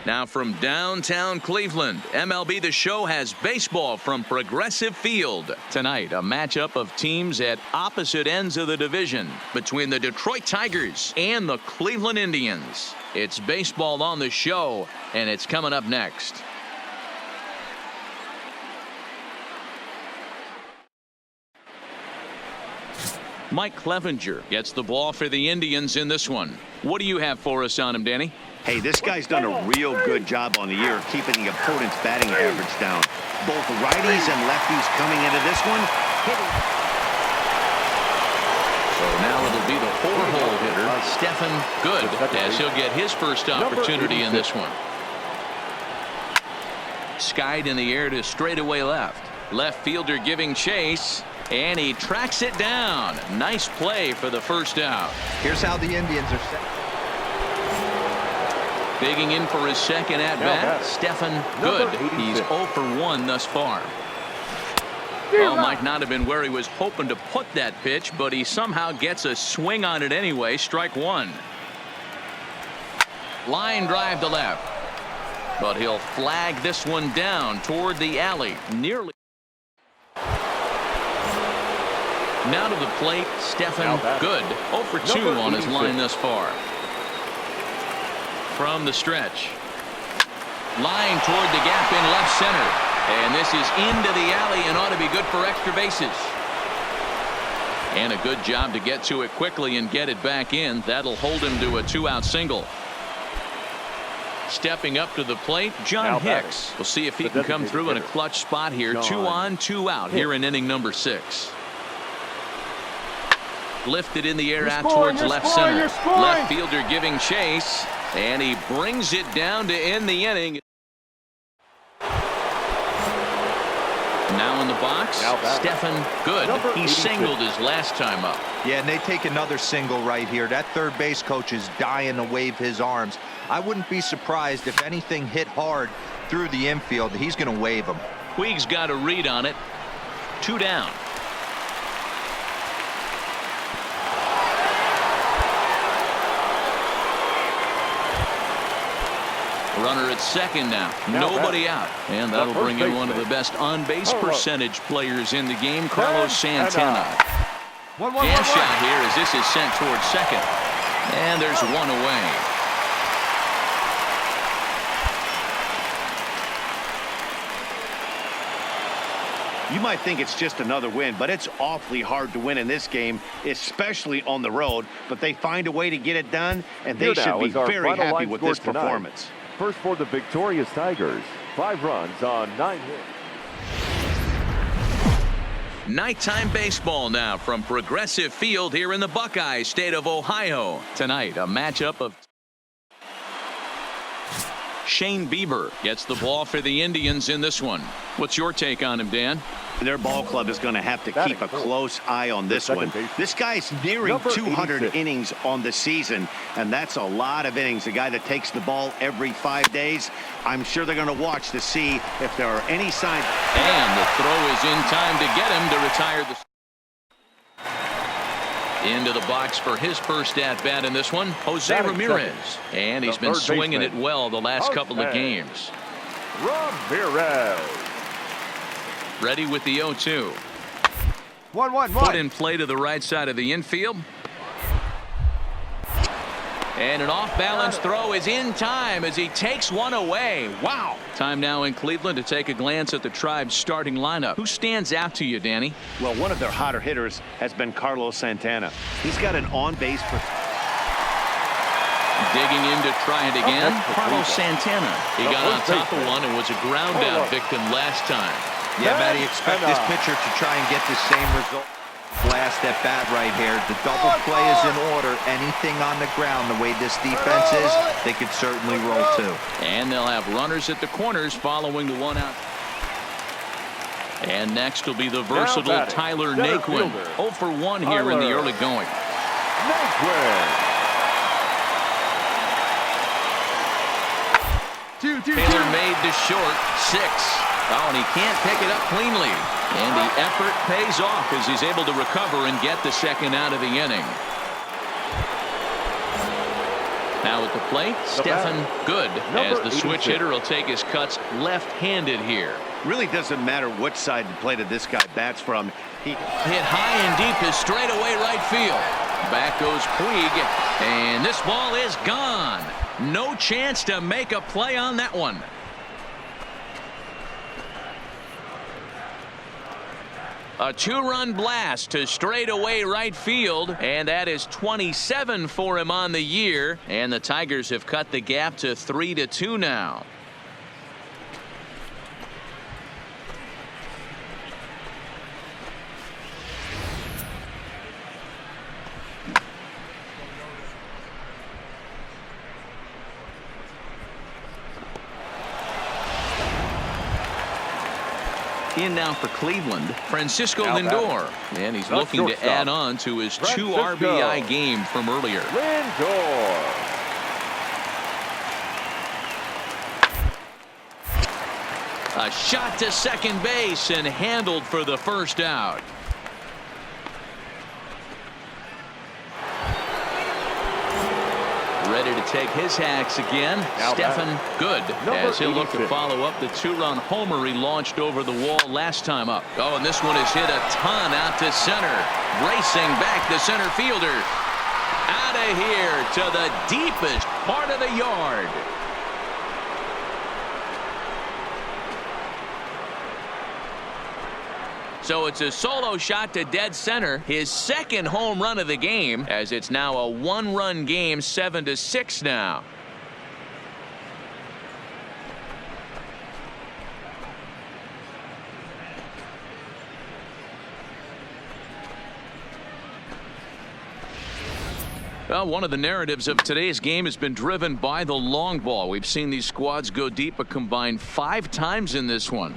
Now from downtown Cleveland, MLB The Show has baseball from Progressive Field. Tonight, a matchup of teams at opposite ends of the division between the Detroit Tigers and the Cleveland Indians. It's baseball on the show, and it's coming up next. Mike Clevenger gets the ball for the Indians in this one. What do you have for us on him, Danny? Hey, this guy's done a real good job on the year keeping the opponent's batting average down. Both righties and lefties coming into this one. So now it'll be the four-hole hitter, Stephen Good, as he'll get his first opportunity in this one. Skied in the air to straightaway left. Left fielder giving chase, and he tracks it down. Nice play for the first out. Here's how the Indians are set. Digging in for his second at-bat, Stephen Good. He's 0 for 1 thus far. Well, might not have been where he was hoping to put that pitch, but he somehow gets a swing on it anyway. Strike one. Line drive to left. But he'll flag this one down toward the alley. Nearly. Now to the plate, Stephen Good. 0 for 2 on his line thus far. From the stretch. Line toward the gap in left center. And this is into the alley and ought to be good for extra bases. And a good job to get to it quickly and get it back in. That'll hold him to a 2-out single. Stepping up to the plate, John Hicks. We'll see if he can come through in a clutch spot here. 2 on, 2 out here in inning number 6. Lifted in the air out towards left center. Left fielder giving chase. And he brings it down to end the inning. Now in the box, Stephen Good. He singled his last time up. Yeah, and they take another single right here. That third base coach is dying to wave his arms. I wouldn't be surprised if anything hit hard through the infield. He's going to wave him. Puig's got a read on it. 2 down. Runner at second now. Nobody out. And that'll bring in one of the best on-base percentage players in the game, Carlos Santana. Hand shot here as this is sent towards second. And there's one away. You might think it's just another win, but it's awfully hard to win in this game, especially on the road. But they find a way to get it done, and they should be very happy with this performance. First for the victorious Tigers, 5 runs on 9 hits. Nighttime baseball now from Progressive Field here in the Buckeye State of Ohio. Tonight, a matchup of Shane Bieber gets the ball for the Indians in this one. What's your take on him, Dan? Their ball club is going to have to keep a close eye on this one. This guy's nearing 200 innings on the season, and that's a lot of innings. A guy that takes the ball every 5 days. I'm sure they're going to watch to see if there are any signs. And the throw is in time to get him to retire the. Into the box for his first at-bat in this one, Jose Ramirez. And he's been swinging it well the last couple of games. Ramirez. Ready with the 0-2. 1-1-1. Put in play to the right side of the infield. And an off-balance throw is in time as he takes one away. Wow. Time now in Cleveland to take a glance at the Tribe's starting lineup. Who stands out to you, Danny? Well, one of their hotter hitters has been Carlos Santana. He's got an on-base. Digging in to try it again. Carlos Santana. He got on top of one and was a ground-out victim last time. Yeah, Matty, expect this pitcher to try and get the same result. Last at bat right here. The double play is in order. Anything on the ground, the way this defense is, they could certainly roll too. And they'll have runners at the corners following the 1-out. And next will be the versatile Tyler Naquin. 0 for 1 here in the early going. Taylor made to short. 6. Oh, and he can't pick it up cleanly. And the effort pays off as he's able to recover and get the second out of the inning. Now at the plate, Stephen Good, as the switch 86. hitter will take his cuts left-handed here. Really doesn't matter what side of the plate this guy bats from. He hit high and deep to straightaway right field. Back goes Puig, and this ball is gone. No chance to make a play on that one. A two-run blast to straightaway right field, and that is 27 for him on the year. And the Tigers have cut the gap to 3-2 now. In now for Cleveland, Francisco Lindor, and he's looking to add on to his 2 RBI game from earlier. Lindor. A shot to second base and handled for the first out. Ready to take his hacks again. Stephen Good, as he'll look to follow up the 2-run homer he launched over the wall last time up. Oh, and this one is hit a ton out to center. Racing back the center fielder. Out of here to the deepest part of the yard. So it's a solo shot to dead center, his second home run of the game, as it's now a 1-run game, 7-6 now. Well, one of the narratives of today's game has been driven by the long ball. We've seen these squads go deep a combined 5 times in this one.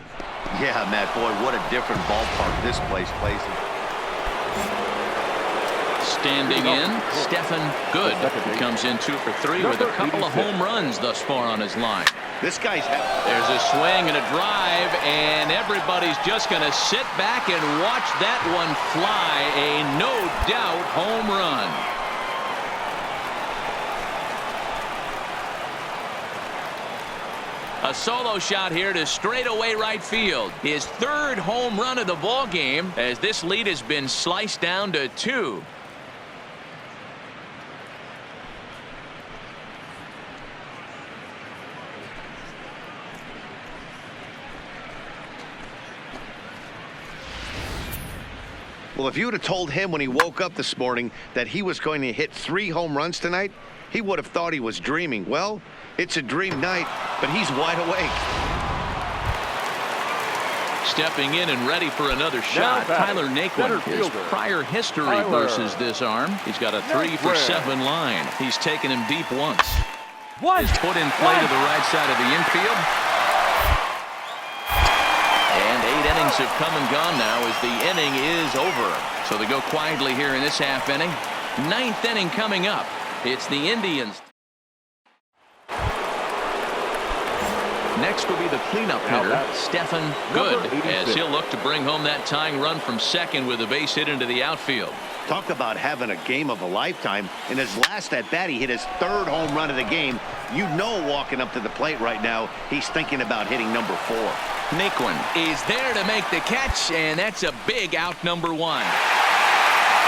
Yeah, Matt, boy, what a different ballpark this place plays in. Standing in, Stephen Good comes in 2 for 3 with a couple of home runs thus far on his line. This guy's... There's a swing and a drive, and everybody's just going to sit back and watch that one fly. A no-doubt home run. A solo shot here to straightaway right field. His 3rd home run of the ball game, as this lead has been sliced down to 2. Well, if you would have told him when he woke up this morning that he was going to hit 3 home runs tonight, he would have thought he was dreaming. Well, it's a dream night, but he's wide awake. Stepping in and ready for another shot, Tyler Naquin. His prior history versus this arm. He's got a 3 for 7 line. He's taken him deep once. Is put in play to the right side of the infield. And 8 innings have come and gone now as the inning is over. So they go quietly here in this half inning. 9th inning coming up. It's the Indians. Next will be the cleanup hitter, Stephen Good, as he'll look to bring home that tying run from second with a base hit into the outfield. Talk about having a game of a lifetime. In his last at-bat, he hit his 3rd home run of the game. You know, walking up to the plate right now, he's thinking about hitting number 4. Naquin is there to make the catch, and that's a big out, number 1.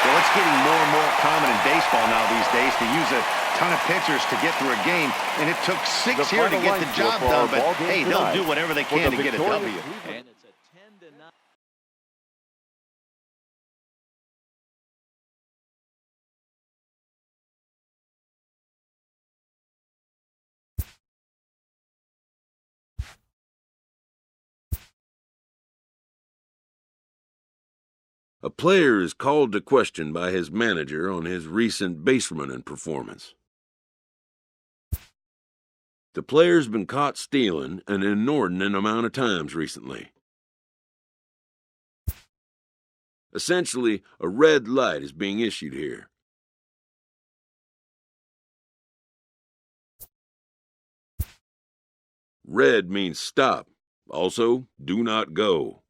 Well, it's getting more and more common in baseball now these days to use a ton of pitchers to get through a game, and it took 6 here to get the job done, but hey, they'll do whatever they can to get a W. And it's a 10-9. A player is called to question by his manager on his recent base running performance. The player's been caught stealing an inordinate amount of times recently. Essentially, a red light is being issued here. Red means stop. Also, do not go.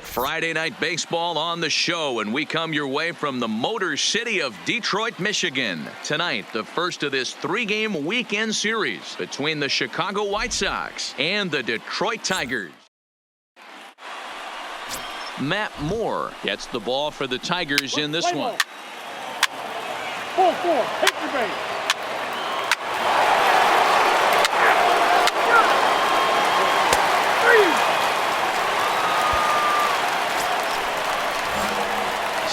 Friday night baseball on the show, and we come your way from the Motor City of Detroit, Michigan. Tonight, the first of this three-game weekend series between the Chicago White Sox and the Detroit Tigers. Matt Moore gets the ball for the Tigers in this one. 4-4, take your base.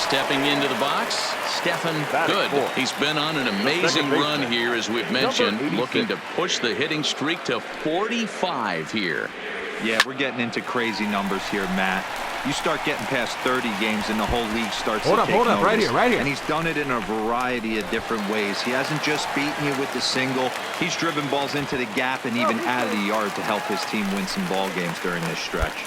Stepping into the box, Stephen Good. He's been on an amazing run here, as we've mentioned, looking to push the hitting streak to 45 here. Yeah, we're getting into crazy numbers here, Matt. You start getting past 30 games and the whole league starts to take notice. Right here. And he's done it in a variety of different ways. He hasn't just beaten you with the single. He's driven balls into the gap and even out of the yard to help his team win some ball games during this stretch.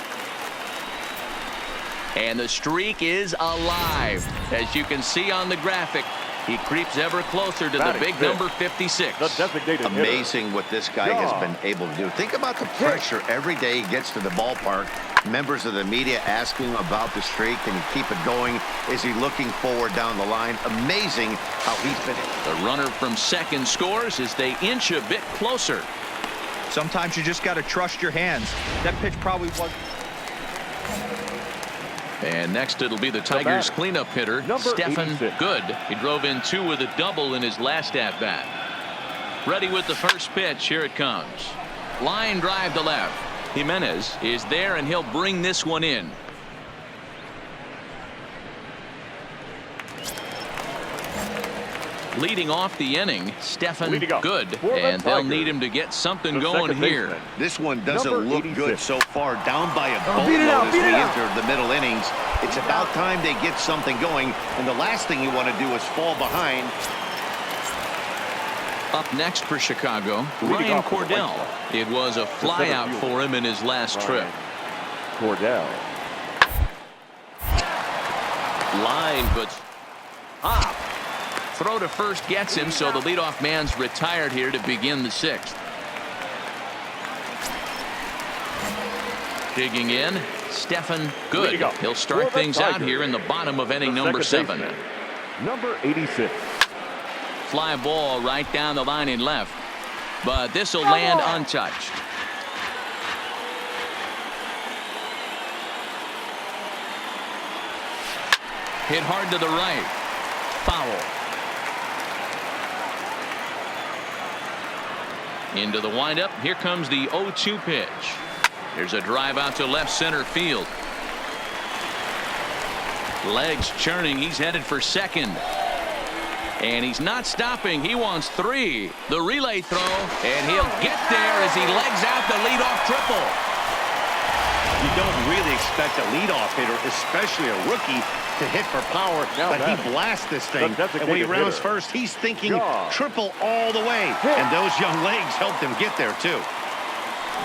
And the streak is alive. As you can see on the graphic, he creeps ever closer to the big number 56. Amazing what this guy has been able to do. Think about the pressure every day he gets to the ballpark. Members of the media asking about the streak. Can he keep it going? Is he looking forward down the line? Amazing how he's been. The runner from second scores as they inch a bit closer. Sometimes you just got to trust your hands. That pitch probably was. And next it'll be the Tigers cleanup hitter, Stephen Good. He drove in 2 with a double in his last at-bat. Ready with the first pitch. Here it comes. Line drive to left. Jimenez is there, and he'll bring this one in. Leading off the inning, Stephen Good, and they'll need him to get something going here. This one doesn't look good so far. Down by a boatload as we enter the middle innings. It's about time they get something going, and the last thing you want to do is fall behind. Up next for Chicago, Ryan Cordell. It was a flyout for him in his last trip. Cordell. Line, but up. Throw to first gets him, so the leadoff man's retired here to begin the 6th. Digging in, Stephen Good. He'll start things out here in the bottom of inning number 7. Number 86. Fly ball right down the line in left, but this will land untouched. Hit hard to the right. Foul. Into the windup. Here comes the 0-2 pitch. There's a drive out to left center field. Legs churning. He's headed for second. And he's not stopping. He wants 3. The relay throw, and he'll get there as he legs out the leadoff triple. You don't really expect a leadoff hitter, especially a rookie, to hit for power, but he blasts this thing. And when he rounds first, he's thinking triple all the way. And those young legs helped him get there, too.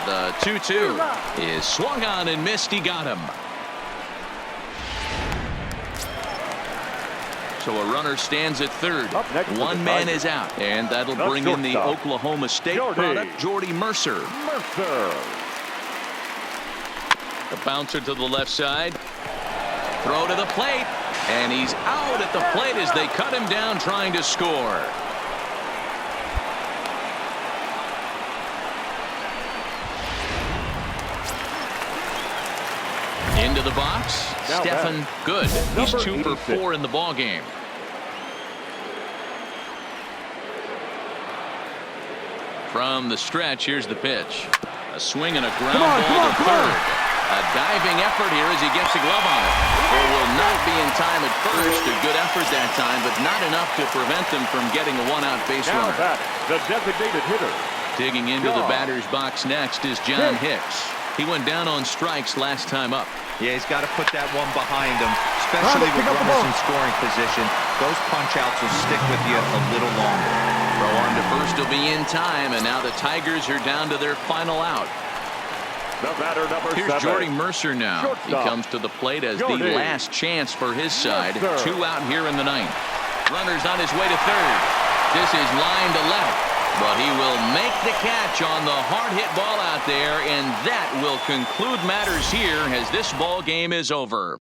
The 2-2 is swung on and missed. He got him. So a runner stands at third. One man is out, and that'll bring in the Oklahoma State product, Jordy Mercer. The bouncer to the left side. Throw to the plate, and he's out at the plate as they cut him down trying to score. Into the box, Stephen Good. He's 2 for 4 in the ball game. From the stretch, here's the pitch. A swing and a ground ball to third. A diving effort here as he gets a glove on it. It will not be in time at first. A good effort that time, but not enough to prevent them from getting a one-out base runner. The designated hitter. Digging into the batter's box next is John Hicks. He went down on strikes last time up. Yeah, he's got to put that one behind him, especially with runners in scoring position. Those punch-outs will stick with you a little longer. Throw on to first will be in time, and now the Tigers are down to their final out. The batter, number 7. Here's Jordy Mercer now. Shortstop. He comes to the plate as the last chance for his side. Mercer. 2 out here in the 9th. Runner's on his way to third. This is line to left. But he will make the catch on the hard hit ball out there, and that will conclude matters here as this ball game is over.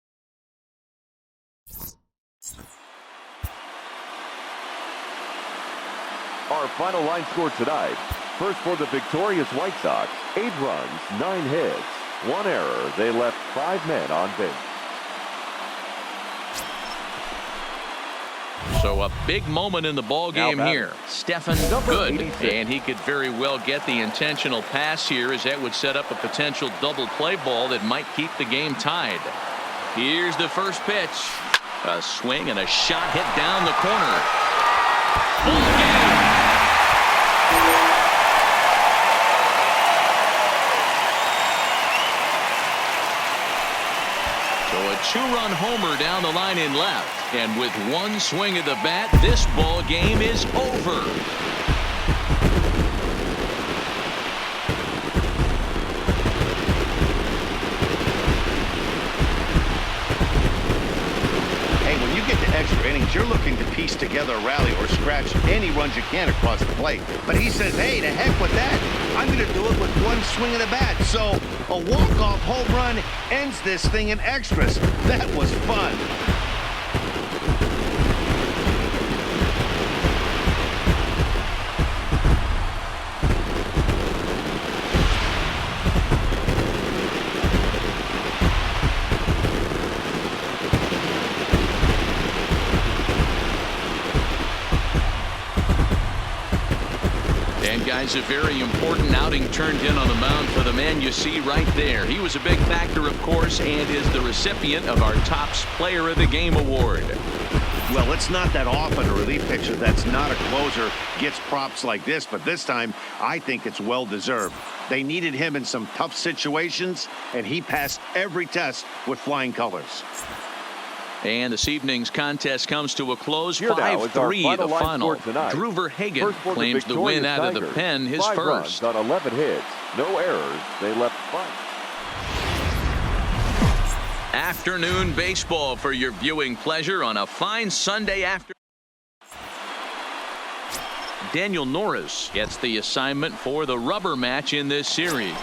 Our final line score tonight. First for the victorious White Sox, 8 runs, 9 hits, 1 error. They left 5 men on base. So a big moment in the ball game here. Stephen Good, 86. and he could very well get the intentional pass here, as that would set up a potential double play ball that might keep the game tied. Here's the first pitch. A swing and a shot hit down the corner. Ball game. So a 2-run homer down the line in left. And with 1 swing of the bat, this ball game is over. Hey, when you get to extra innings, you're looking to piece together a rally or scratch any runs you can across the plate. But he says, hey, to heck with that. I'm going to do it with 1 swing of the bat. So a walk-off home run ends this thing in extras. That was fun. And guys, a very important outing turned in on the mound for the man you see right there. He was a big factor, of course, and is the recipient of our Topps Player of the Game award. Well, it's not that often a relief pitcher that's not a closer gets props like this, but this time I think it's well deserved. They needed him in some tough situations, and he passed every test with flying colors. And this evening's contest comes to a close. Here now is our 5-3 the final line final. score tonight. Drew Verhagen First for claims the win victorious out of the Tigers. pen, his 5 first. runs on 11 hits, no errors. They left 5. Afternoon baseball for your viewing pleasure on a fine Sunday afternoon. Daniel Norris gets the assignment for the rubber match in this series.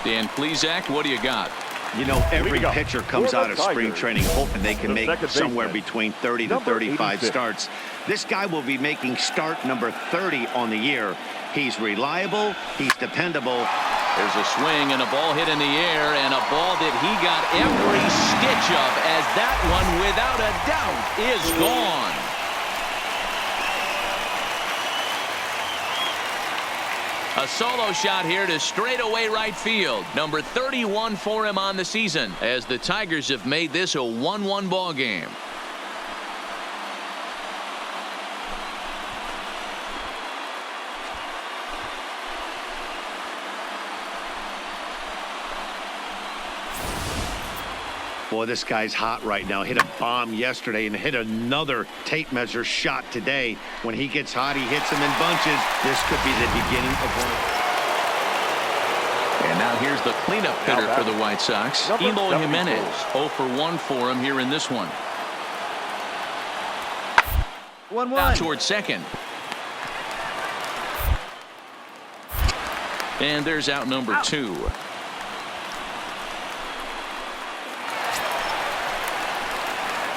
Dan Plesac, what do you got? You know, every go. pitcher comes For the out of spring Tigers, training hoping they can the make second somewhere baseman, between 30 to number 35 86. starts. This guy will be making start number 30 on the year. He's reliable. He's dependable. There's a swing and a ball hit in the air, and a ball that he got every stitch of, as that one, without a doubt, is gone. A solo shot here to straightaway right field. Number 31 for him on the season, as the Tigers have made this a 1-1 ball game. Boy, this guy's hot right now. Hit a bomb yesterday and hit another tape measure shot today. When he gets hot, he hits them in bunches. This could be the beginning of one. And now here's the cleanup hitter for the White Sox, Eloy Jimenez. 0 for 1 for him here in this one. 1-1. Now towards second. And there's out number 2.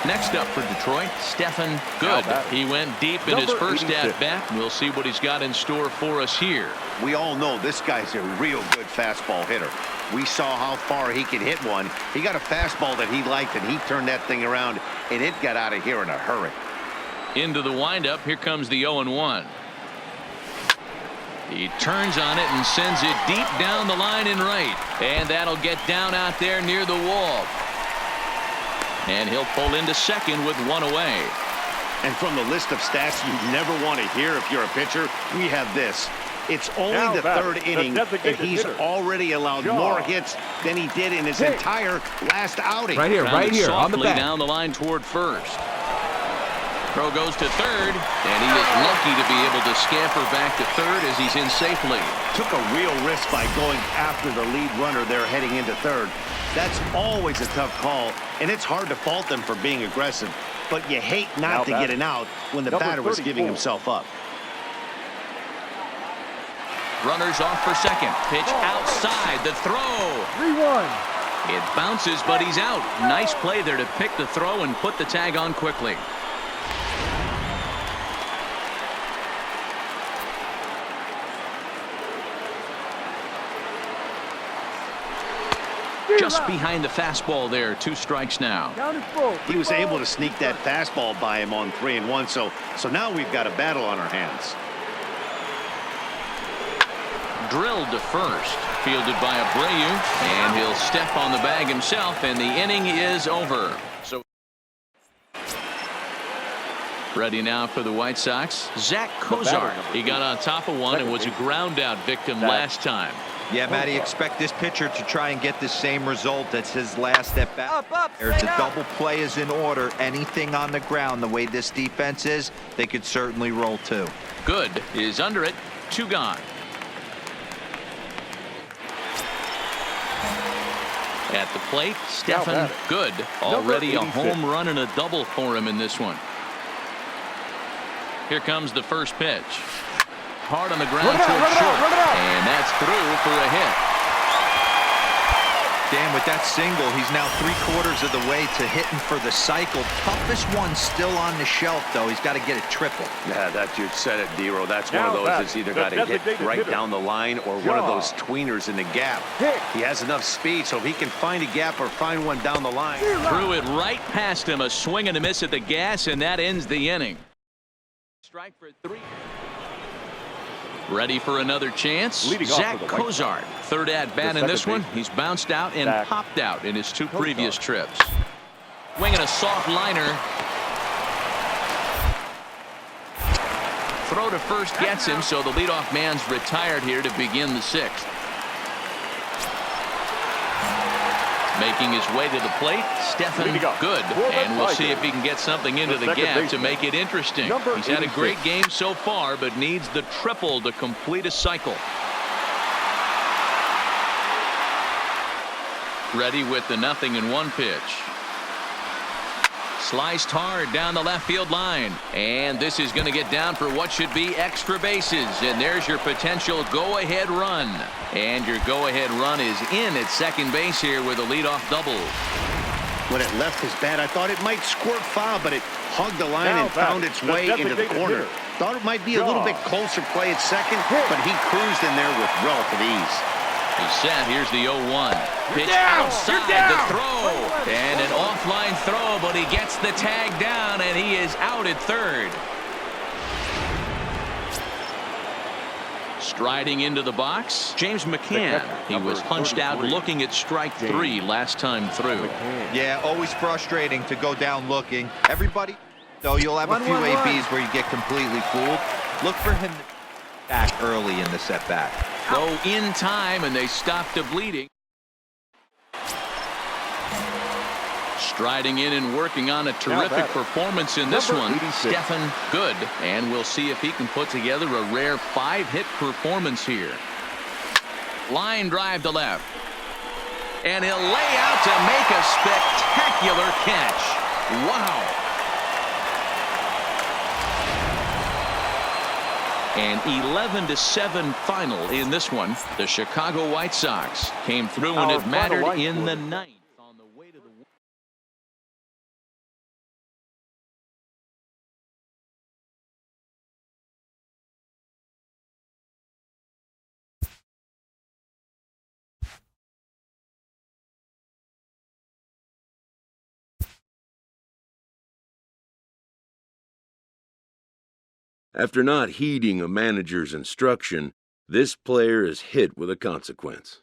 Next up for Detroit, Stephen Good. He went deep in his first at-bat. We'll see what he's got in store for us here. We all know this guy's a real good fastball hitter. We saw how far he could hit one. He got a fastball that he liked, and he turned that thing around, and it got out of here in a hurry. Into the windup. Here comes the 0-1. He turns on it and sends it deep down the line in right. And that'll get down out there near the wall. And he'll pull into second with 1 away. And from the list of stats you never want to hear if you're a pitcher, we have this. It's only the third inning, and he's already allowed more hits than he did in his entire last outing. Right here, on the back. Down the line toward first. Throw goes to third, and he is lucky to be able to scamper back to third as he's in safely. Took a real risk by going after the lead runner there heading into third. That's always a tough call, and it's hard to fault them for being aggressive. But you hate not to get an out when the batter was giving himself up. Runners off for second. Pitch outside. The throw. 3-1. It bounces, but he's out. Nice play there to pick the throw and put the tag on quickly. Just behind the fastball there. 2 strikes now. He was able to sneak that fastball by him on 3-1, so now we've got a battle on our hands. Drilled to first. Fielded by Abreu, and he'll step on the bag himself, and the inning is over. So ready now for the White Sox, Zach Cozart. He got on top of one and was a ground out victim last time. Yeah, Matty, expect this pitcher to try and get the same result as his last at bat. The double play is in order. Anything on the ground, the way this defense is, they could certainly roll too. Good is under it. 2 gone. At the plate, Stephen Good. Already a home run and a double for him in this one. Here comes the first pitch. Hard on the ground towards short. And that's through for a hit. Dan, with that single, he's now 3/4 of the way to hitting for the cycle. Toughest one still on the shelf, though. He's got to get it triple. Yeah, you said it, D-Row. That's one of those that's either got to hit right down the line or one of those tweeners in the gap. He has enough speed, so if he can find a gap or find one down the line. Threw it right past him. A swing and a miss at the gas, and that ends the inning. Strike for 3. Ready for another chance. Zach Cozart. Third at bat in this one. He's bounced out and popped out in his 2 previous trips. Winging a soft liner. Throw to first gets him, so the leadoff man's retired here to begin the 6th. Making his way to the plate, Stephen Good. And we'll see if he can get something into the gap to make it interesting. He's had a great game so far, but needs the triple to complete a cycle. Ready with the 0-1 pitch. Sliced hard down the left field line. And this is going to get down for what should be extra bases. And there's your potential go-ahead run. And your go-ahead run is in at second base here with a leadoff double. When it left his bat, I thought it might squirt foul, but it hugged the line and found its way into the corner. Thought it might be a little bit closer play at second, but he cruised in there with relative ease. He's set. Here's the 0-1. Pitch outside the throw. And an offline throw, but he gets the tag down, and he is out at third. Striding into the box, James McCann. He was punched out looking at strike 3 last time through. Yeah, always frustrating to go down looking. Everybody, though, you'll have a few ABs where you get completely fooled. Look for him back early in the setback. Go in time, and they stop the bleeding. Striding in and working on a terrific performance in this one, Stephen Good. And we'll see if he can put together a rare 5-hit performance here. Line drive to left. And he'll lay out to make a spectacular catch. Wow. An 11-7 final in this one. The Chicago White Sox came through when it mattered in the ninth. On the way to the After not heeding a manager's instruction, this player is hit with a consequence.